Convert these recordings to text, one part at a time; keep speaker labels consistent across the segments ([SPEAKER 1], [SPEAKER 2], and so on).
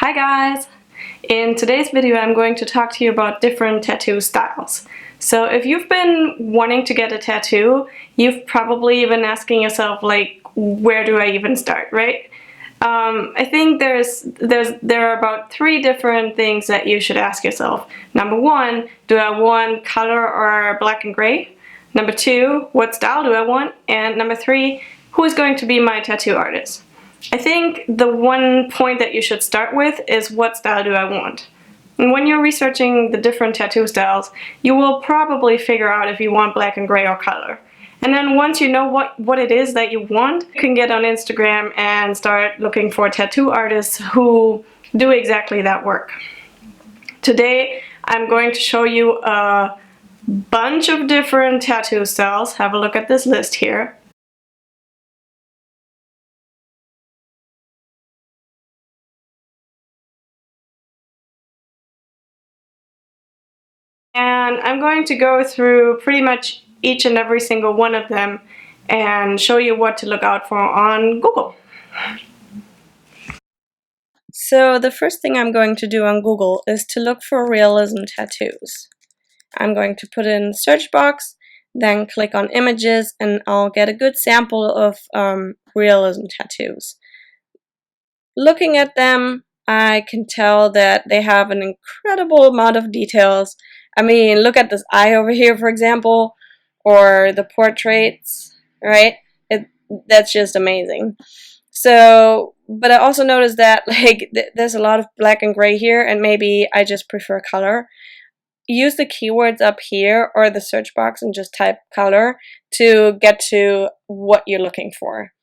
[SPEAKER 1] Hi guys! In today's video I'm going to talk to you about different tattoo styles. So if you've been wanting to get a tattoo, you've probably been asking yourself like, where do I even start, right? I think there are about 3 different things that you should ask yourself. Number 1, do I want color or black and gray? Number 2, what style do I want? And number 3, who is going to be my tattoo artist? I think the one point that you should start with is, what style do I want? And when you're researching the different tattoo styles, you will probably figure out if you want black and gray or color. And then once you know what it is that you want, you can get on Instagram and start looking for tattoo artists who do exactly that work. Today I'm going to show you a bunch of different tattoo styles. Have a look at this list here. And I'm going to go through pretty much each and every single one of them and show you what to look out for on Google. So the first thing I'm going to do on Google is to look for realism tattoos. I'm going to put it in the search box, then click on images, and I'll get a good sample of realism tattoos. Looking at them, I can tell that they have an incredible amount of details. I mean, look at this eye over here, for example, or the portraits, right? That's just amazing. So, but I also noticed that there's a lot of black and gray here, and maybe I just prefer color. Use the keywords up here or the search box and just type color to get to what you're looking for.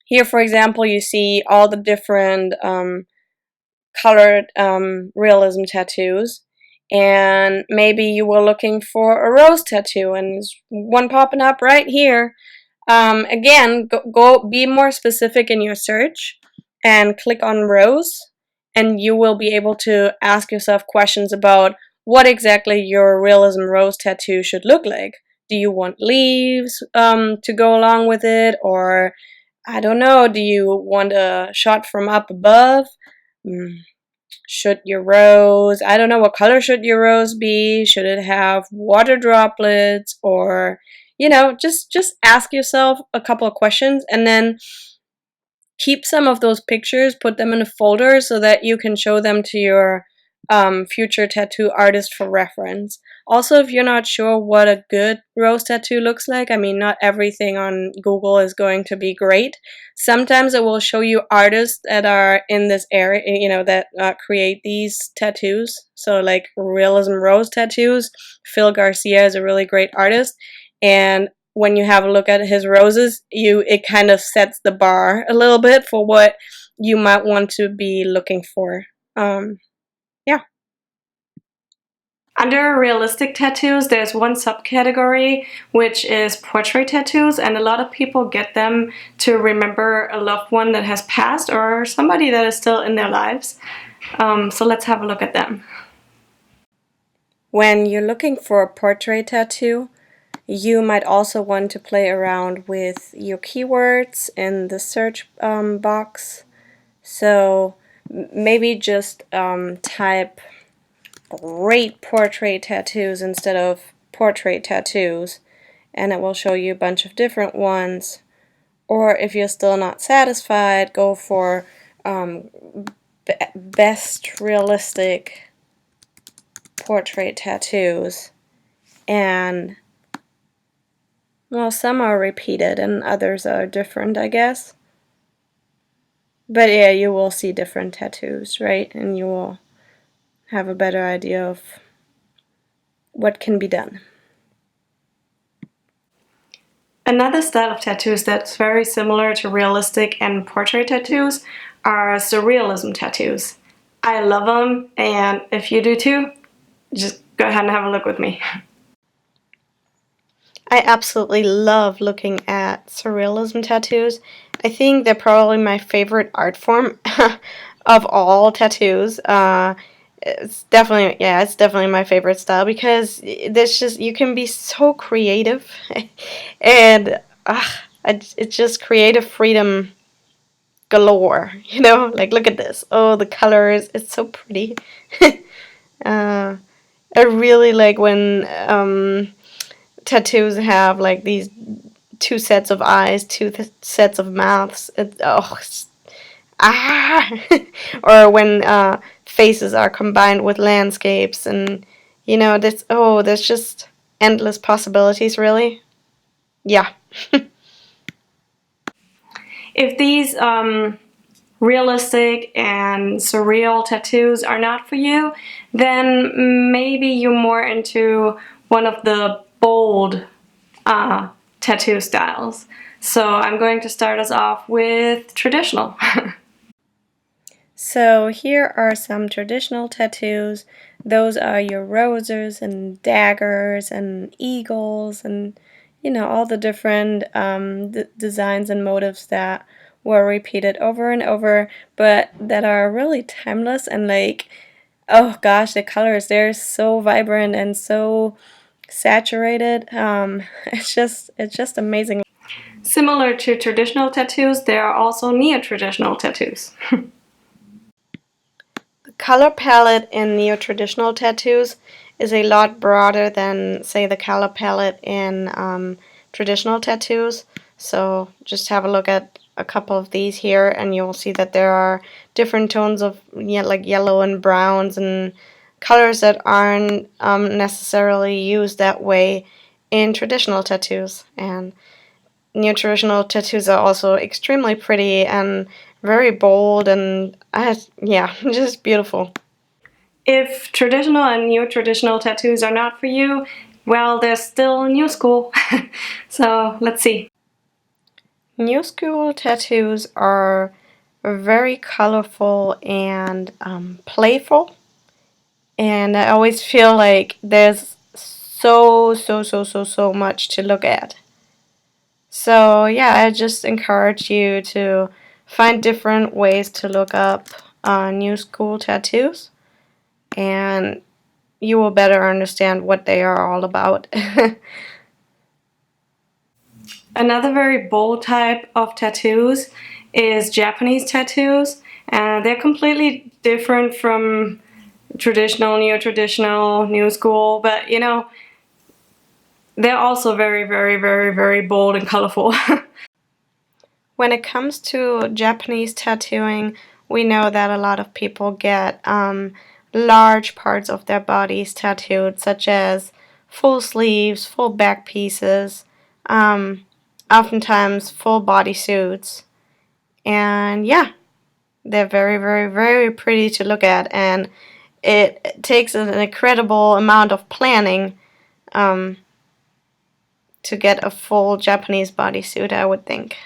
[SPEAKER 1] Here, for example, you see all the different colored realism tattoos. And maybe you were looking for a rose tattoo, and there's one popping up right here. Again, go be more specific in your search and click on rose, and you will be able to ask yourself questions about what exactly your realism rose tattoo should look like. Do you want leaves to go along with it, or I don't know, do you want a shot from up above? Should your rose, I don't know, what color should your rose be? Should it have water droplets? Or, you know, just ask yourself a couple of questions, and then keep some of those pictures, put them in a folder so that you can show them to your future tattoo artist for reference. Also, if you're not sure what a good rose tattoo looks like, I mean, not everything on Google is going to be great. Sometimes it will show you artists that are in this area, you know, that create these tattoos. So like realism rose tattoos, Phil Garcia is a really great artist, and when you have a look at his roses, it kind of sets the bar a little bit for what you might want to be looking for. Yeah. Under realistic tattoos, there's one subcategory, which is portrait tattoos, and a lot of people get them to remember a loved one that has passed or somebody that is still in their lives. So let's have a look at them. When you're looking for a portrait tattoo, you might also want to play around with your keywords in the search box. So maybe just type great portrait tattoos instead of portrait tattoos, and it will show you a bunch of different ones. Or if you're still not satisfied, go for best realistic portrait tattoos, and well, some are repeated and others are different, I guess. But yeah, you will see different tattoos, right? And you will have a better idea of what can be done. Another style of tattoos that's very similar to realistic and portrait tattoos are surrealism tattoos. I love them, and if you do too, just go ahead and have a look with me. I absolutely love looking at surrealism tattoos. I think they're probably my favorite art form of all tattoos. It's definitely my favorite style, because there's just, you can be so creative, and it's just creative freedom galore, you know? Like, look at this. Oh, the colors, it's so pretty. uh, I really like when tattoos have like these two sets of eyes, two sets of mouths. Ah! Or when faces are combined with landscapes, and you know, there's just endless possibilities, really. Yeah. If these realistic and surreal tattoos are not for you, then maybe you're more into one of the bold tattoo styles. So I'm going to start us off with traditional. So here are some traditional tattoos. Those are your roses and daggers and eagles and, you know, all the different designs and motives that were repeated over and over, but that are really timeless and like, oh gosh, the colors, they're so vibrant and so saturated. It's just amazing. Similar to traditional tattoos, there are also neo-traditional tattoos. The color palette in neo-traditional tattoos is a lot broader than, say, the color palette in traditional tattoos. So just have a look at a couple of these here, and you'll see that there are different tones of like yellow and browns and colors that aren't necessarily used that way in traditional tattoos. And neo-traditional tattoos are also extremely pretty and very bold, and yeah, just beautiful. If traditional and neo-traditional tattoos are not for you, well, there's still new school. So let's see. New school tattoos are very colorful and playful, and I always feel like there's so much to look at. So yeah, I just encourage you to find different ways to look up new school tattoos, and you will better understand what they are all about. Another very bold type of tattoos is Japanese tattoos, and they're completely different from traditional, neo-traditional, new school, but you know, they're also very bold and colorful. When it comes to Japanese tattooing, we know that a lot of people get large parts of their bodies tattooed, such as full sleeves, full back pieces, oftentimes full body suits. And yeah, they're very pretty to look at, and it takes an incredible amount of planning to get a full Japanese bodysuit, I would think.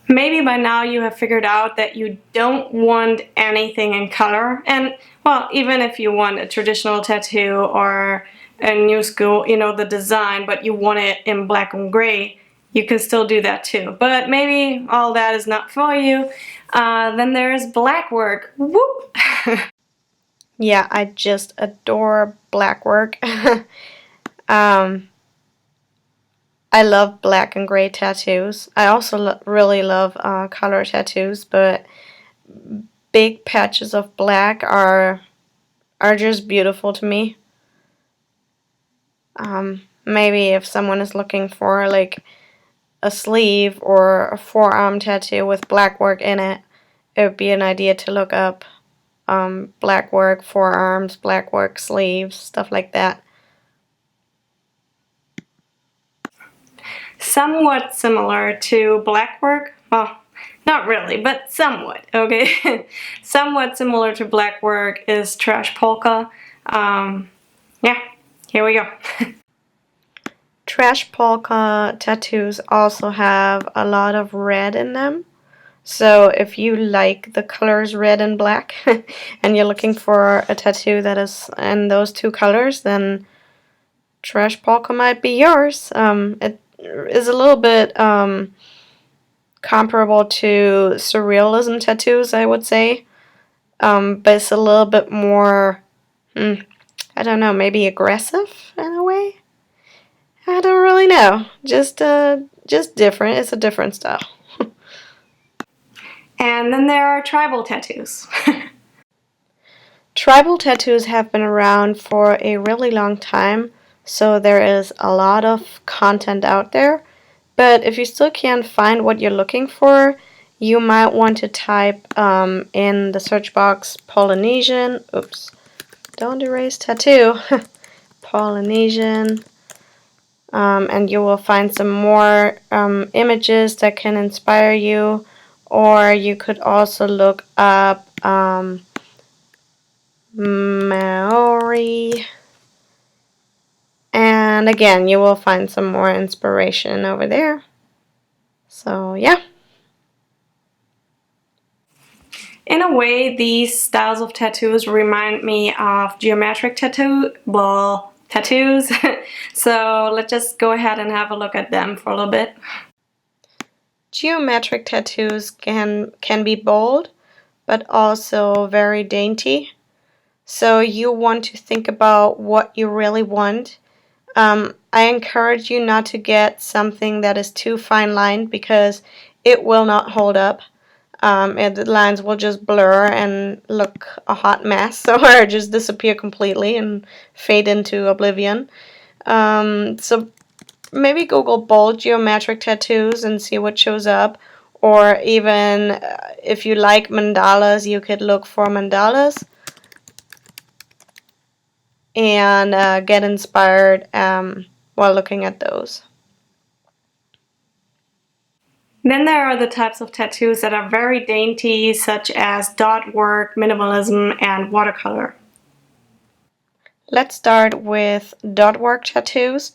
[SPEAKER 1] Maybe by now you have figured out that you don't want anything in color, and well, even if you want a traditional tattoo or a new school, you know, the design, but you want it in black and gray, you can still do that too. But maybe all that is not for you. Then there's Blackwork. Whoop! Yeah, I just adore Blackwork. I love black and gray tattoos. I also really love color tattoos, but big patches of black are just beautiful to me. Maybe if someone is looking for like a sleeve or a forearm tattoo with black work in it, it would be an idea to look up black work forearms, black work sleeves, stuff like that. Somewhat similar to Blackwork, well, not really, but somewhat, okay? Somewhat similar to Blackwork is Trash Polka. Yeah, here we go. Trash Polka tattoos also have a lot of red in them. So if you like the colors red and black and you're looking for a tattoo that is in those two colors, then Trash Polka might be yours. It is a little bit comparable to Surrealism Tattoos, I would say, but it's a little bit more, I don't know, maybe aggressive in a way. I don't really know. Just different. It's a different style. And then there are tribal tattoos. Tribal tattoos have been around for a really long time, so there is a lot of content out there. But if you still can't find what you're looking for, you might want to type in the search box Polynesian. Oops, don't erase tattoo. Polynesian. And you will find some more images that can inspire you. Or you could also look up Maori. And again, you will find some more inspiration over there. So, yeah. In a way, these styles of tattoos remind me of geometric tattoos. So let's just go ahead and have a look at them for a little bit. Geometric tattoos can be bold, but also very dainty. So you want to think about what you really want. I encourage you not to get something that is too fine-lined because it will not hold up. And the lines will just blur and look a hot mess or just disappear completely and fade into oblivion. So maybe Google bold geometric tattoos and see what shows up. Or even if you like mandalas, you could look for mandalas and get inspired while looking at those. Then there are the types of tattoos that are very dainty, such as Dotwork, Minimalism, and Watercolor. Let's start with Dotwork tattoos.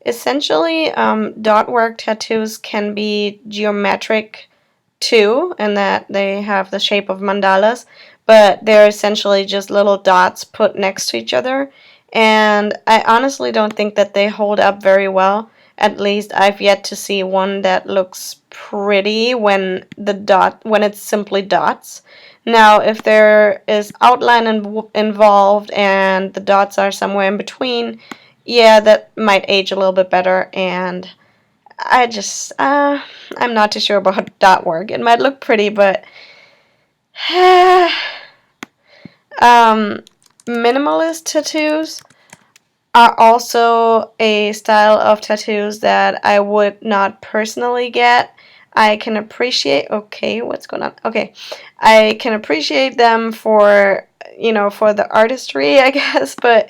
[SPEAKER 1] Essentially, Dotwork tattoos can be geometric too, in that they have the shape of mandalas, but they're essentially just little dots put next to each other. And I honestly don't think that they hold up very well. At least I've yet to see one that looks pretty when it's simply dots. Now, if there is outline involved and the dots are somewhere in between, yeah, that might age a little bit better. And I'm not too sure about dot work. It might look pretty, but minimalist tattoos are also a style of tattoos that I would not personally get. I can appreciate, okay, what's going on? Okay, I can appreciate them for, for the artistry, I guess, but,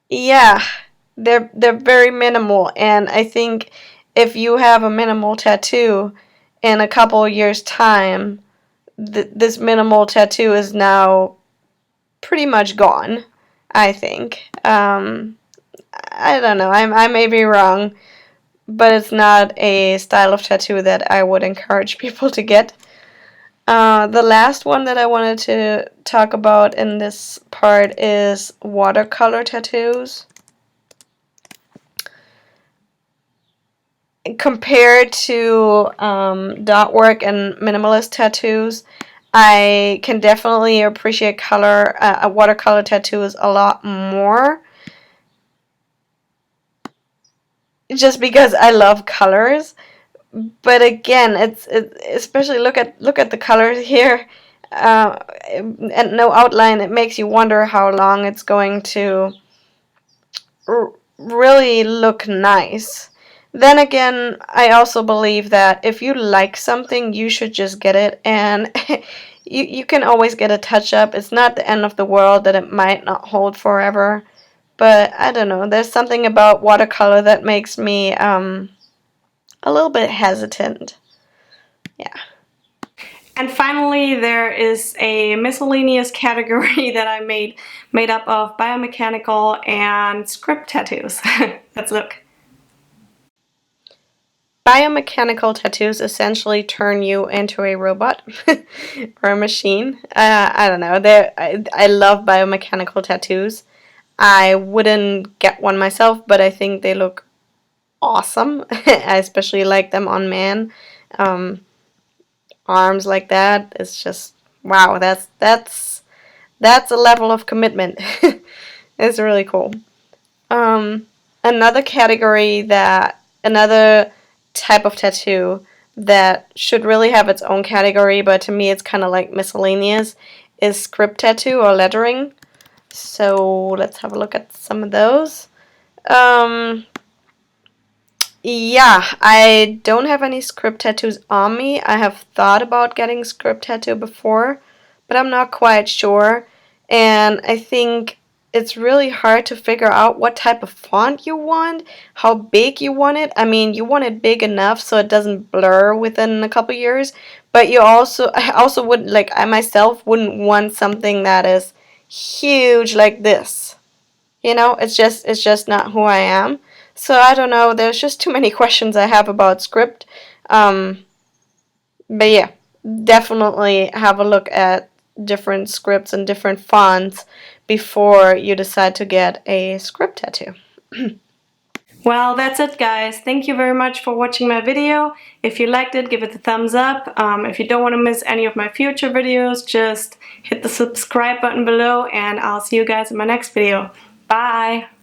[SPEAKER 1] yeah, they're very minimal, and I think if you have a minimal tattoo in a couple years' time, this minimal tattoo is now pretty much gone, I think. I don't know, I may be wrong, but it's not a style of tattoo that I would encourage people to get. The last one that I wanted to talk about in this part is watercolor tattoos. Compared to dot work and minimalist tattoos, I can definitely appreciate watercolor tattoos a lot more. Just because I love colors, but again, it's especially look at the colors here, and no outline. It makes you wonder how long it's going to really look nice. Then again, I also believe that if you like something, you should just get it, and you can always get a touch up. It's not the end of the world that it might not hold forever. But I don't know, there's something about watercolor that makes me a little bit hesitant. Yeah. And finally, there is a miscellaneous category that I made up of biomechanical and script tattoos. Let's look. Biomechanical tattoos essentially turn you into a robot or a machine. I don't know. I love biomechanical tattoos. I wouldn't get one myself, but I think they look awesome. I especially like them on man. Arms like that. It's just wow. That's a level of commitment. It's really cool. Another category another type of tattoo that should really have its own category, but to me it's kind of like miscellaneous, is script tattoo or lettering. So let's have a look at some of those. Yeah, I don't have any script tattoos on me. I have thought about getting script tattoo before, but I'm not quite sure. And I think it's really hard to figure out what type of font you want, how big you want it. I mean, you want it big enough so it doesn't blur within a couple years, but I also would, like, I myself wouldn't want something that is huge like this. You know, it's just not who I am. So I don't know. There's just too many questions I have about script. Um, but yeah, definitely have a look at different scripts and different fonts before you decide to get a script tattoo. Well, that's it, guys. Thank you very much for watching my video. If you liked it, give it a thumbs up. If you don't want to miss any of my future videos, just hit the subscribe button below, and I'll see you guys in my next video. Bye!